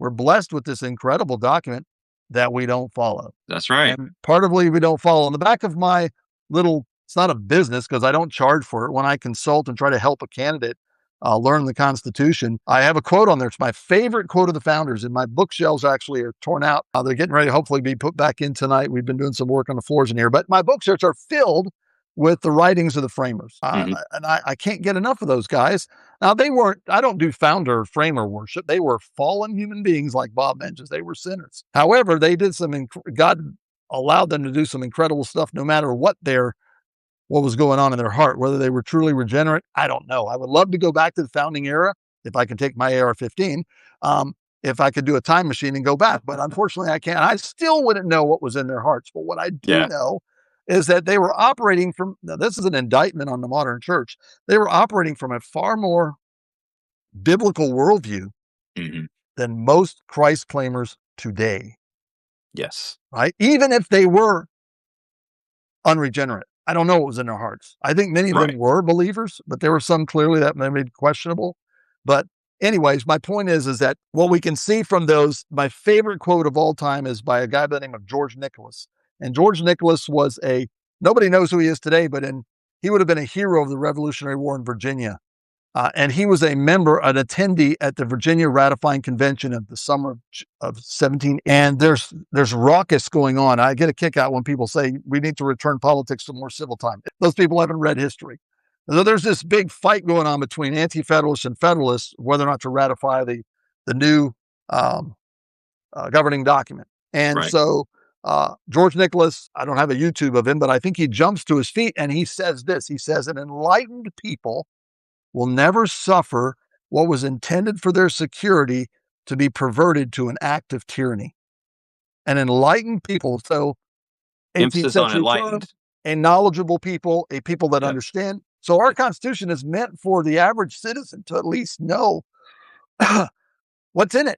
We're blessed with this incredible document that we don't follow. That's right. And partly we don't follow. On the back of my little, it's not a business because I don't charge for it. When I consult and try to help a candidate learn the Constitution, I have a quote on there. It's my favorite quote of the founders, and my bookshelves actually are torn out. They're getting ready to hopefully be put back in tonight. We've been doing some work on the floors in here, but my bookshelves are filled with the writings of the framers. And I can't get enough of those guys. Now, I don't do founder framer worship. They were fallen human beings, like Bob mentions. They were sinners. However, they did God allowed them to do some incredible stuff, no matter what was going on in their heart, whether they were truly regenerate. I don't know. I would love to go back to the founding era if I could take my AR-15. If I could do a time machine and go back, but unfortunately I can't. I still wouldn't know what was in their hearts. But what I do know is that they were operating from, now this is an indictment on the modern church. They were operating from a far more biblical worldview than most Christ claimers today. Yes. Right? Even if they were unregenerate. I don't know what was in their hearts. I think many of them were believers, but there were some clearly that may be questionable. But anyways, my point is that what we can see from those, my favorite quote of all time is by a guy by the name of George Nicholas. And George Nicholas was nobody knows who he is today, but he would have been a hero of the Revolutionary War in Virginia. And he was an attendee at the Virginia Ratifying Convention of the summer of 17. And there's raucous going on. I get a kick out when people say we need to return politics to more civil time. Those people haven't read history. So there's this big fight going on between anti-federalists and federalists, whether or not to ratify the new governing document. And so George Nicholas, I don't have a YouTube of him, but I think he jumps to his feet and he says this. He says, an enlightened people will never suffer what was intended for their security to be perverted to an act of tyranny. An enlightened people, so 18th century term, a knowledgeable people, a people that understand. So our Constitution is meant for the average citizen to at least know what's in it.